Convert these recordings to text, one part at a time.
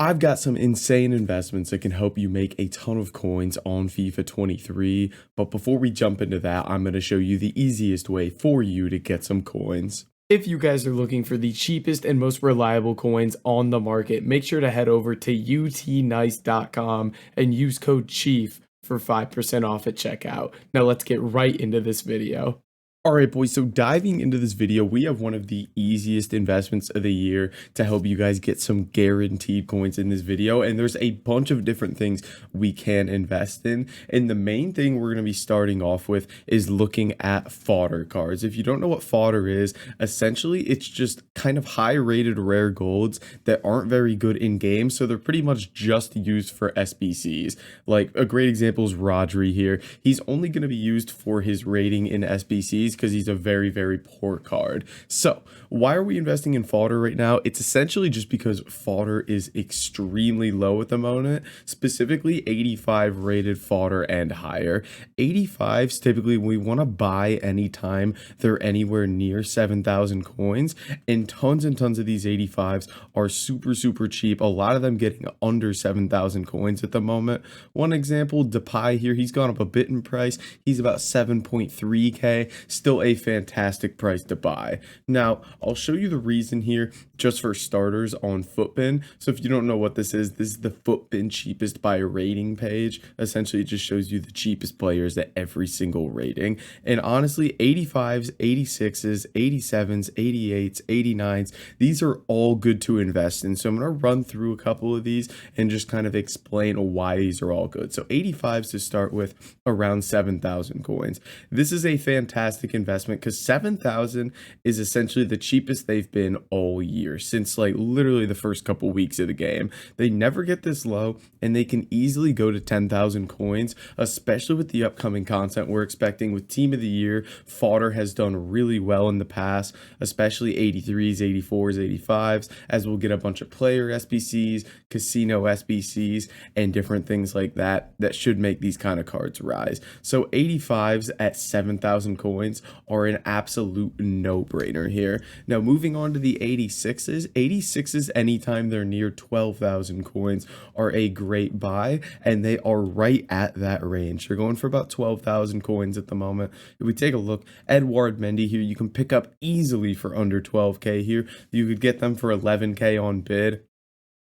I've got some insane investments that can help you make a ton of coins on FIFA 23, but before we jump into that, I'm going to show you the easiest way for you to get some coins. If you guys are looking for the cheapest and most reliable coins on the market, make sure to head over to utnice.com and use code CHIEF for 5% off at checkout. Now let's get right into this video. All right, boys, so diving into this video, we have one of the easiest investments of the year to help you guys get some guaranteed coins in this video. And there's a bunch of different things we can invest in. And the main thing we're going to be starting off with is looking at fodder cards. If you don't know what fodder is, essentially it's just kind of high rated rare golds that aren't very good in game. So they're pretty much just used for SBCs. Like a great example is Rodri here. He's only going to be used for his rating in SBCs because he's a very, very poor card. So why are we investing in fodder right now? It's essentially just because fodder is extremely low at the moment, specifically 85 rated fodder and higher. 85s typically we want to buy anytime they're anywhere near 7,000 coins, and tons of these 85s are super, super cheap. A lot of them getting under 7,000 coins at the moment. One example, Depay here, he's gone up a bit in price. He's about 7.3k, still a fantastic price to buy. Now, I'll show you the reason here just for starters on Footbin. So if you don't know what this is the Footbin cheapest by rating page. Essentially, it just shows you the cheapest players at every single rating. And honestly, 85s, 86s, 87s, 88s, 89s, these are all good to invest in. So I'm going to run through a couple of these and just kind of explain why these are all good. So 85s to start with, around 7,000 coins. This is a fantastic investment because 7,000 is essentially the cheapest they've been all year since like literally the first couple weeks of the game. They never get this low, and they can easily go to 10,000 coins, especially with the upcoming content we're expecting with Team of the Year. Fodder has done really well in the past, especially 83s, 84s, 85s, as we'll get a bunch of player SBCs, casino SBCs, and different things like that that should make these kind of cards rise. So 85s at 7,000 coins are an absolute no-brainer here. Now moving on to the 86s. 86s anytime they're near 12,000 coins are a great buy, and they are right at that range. They're going for about 12,000 coins at the moment. If we take a look, Edouard Mendy here, you can pick up easily for under 12k here. You could get them for 11k on bid.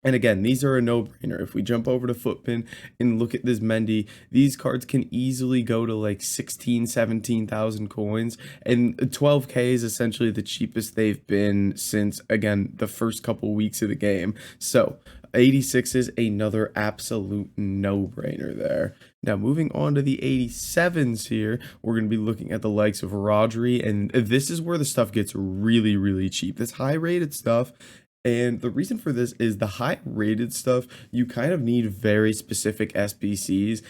And again, these are a no-brainer. If we jump over to Footbin and look at this Mendy, these cards can easily go to like 16, 17,000 coins. And 12k is essentially the cheapest they've been since, again, the first couple weeks of the game. So 86 is another absolute no-brainer there. Now, moving on to the 87s here, we're going to be looking at the likes of Rodri, and this is where the stuff gets really, really cheap. This high-rated stuff. And the reason for this is the high rated stuff, you kind of need very specific SBCs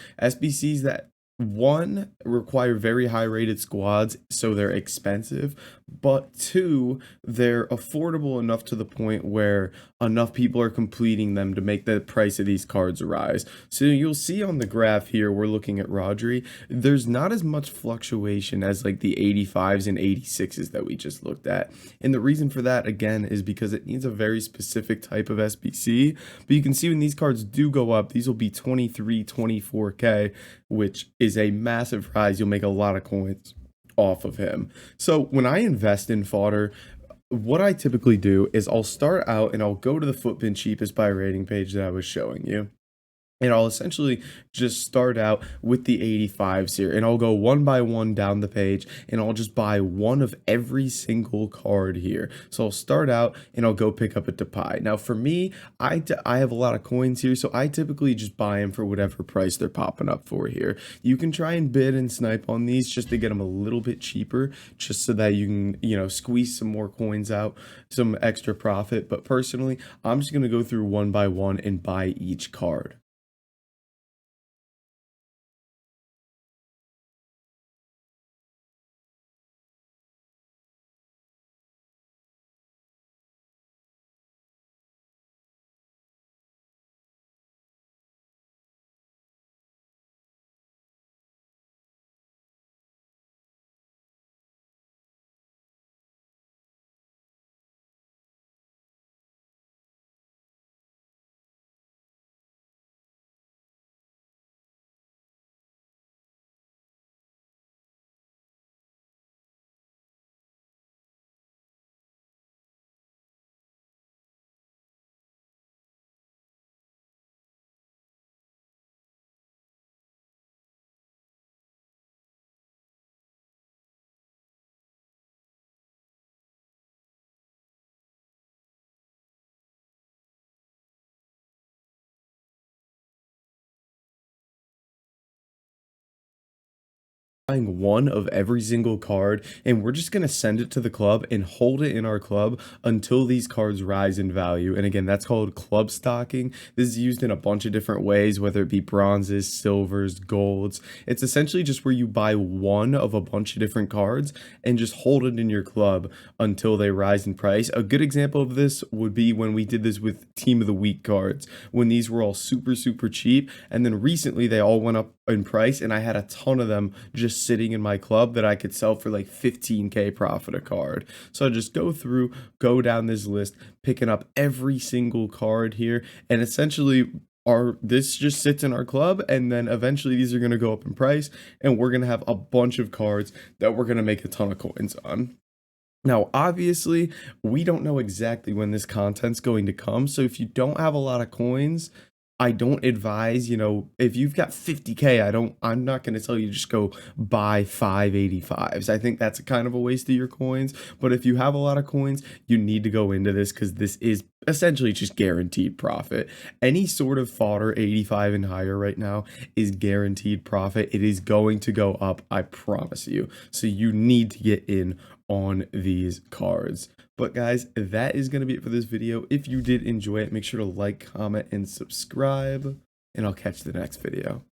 that one require very high rated squads, so they're expensive, but two, they're affordable enough to the point where enough people are completing them to make the price of these cards rise. So you'll see on the graph here, we're looking at Rodri, there's not as much fluctuation as like the 85s and 86s that we just looked at. And the reason for that, again, is because it needs a very specific type of SBC. But you can see when these cards do go up, these will be 23, 24k, which is a massive rise. You'll make a lot of coins off of him. So when I invest in fodder, what I typically do is I'll start out and I'll go to the Footbin cheapest by rating page that I was showing you. And I'll essentially just start out with the 85s here, and I'll go one by one down the page, and I'll just buy one of every single card here. So I'll start out and I'll go pick up a Depay. Now for me, I have a lot of coins here, so I typically just buy them for whatever price they're popping up for here. You can try and bid and snipe on these just to get them a little bit cheaper, just so that you can, squeeze some more coins out, some extra profit. But personally, I'm just going to go through one by one and buy each card. buying one of every single card, and we're just going to send it to the club and hold it in our club until these cards rise in value. And again, that's called club stocking. This is used in a bunch of different ways, whether it be bronzes, silvers, golds. It's essentially just where you buy one of a bunch of different cards and just hold it in your club until they rise in price. A good example of this would be when we did this with Team of the Week cards, when these were all super cheap, and then recently they all went up in price, and I had a ton of them just sitting in my club that I could sell for like 15k profit a card. So I just go down this list, picking up every single card here, and essentially this just sits in our club, and then eventually these are going to go up in price, and we're going to have a bunch of cards that we're going to make a ton of coins on. Now, obviously, we don't know exactly when this content's going to come, so if you don't have a lot of coins, I don't advise, if you've got 50k, I'm not going to tell you just go buy 585s. I think that's kind of a waste of your coins. But if you have a lot of coins, you need to go into this because this is essentially just guaranteed profit. Any sort of fodder 85 and higher right now is guaranteed profit. It is going to go up, I promise you. So you need to get in on these cards. But guys, that is going to be it for this video. If you did enjoy it, make sure to like, comment, and subscribe, and I'll catch you in the next video.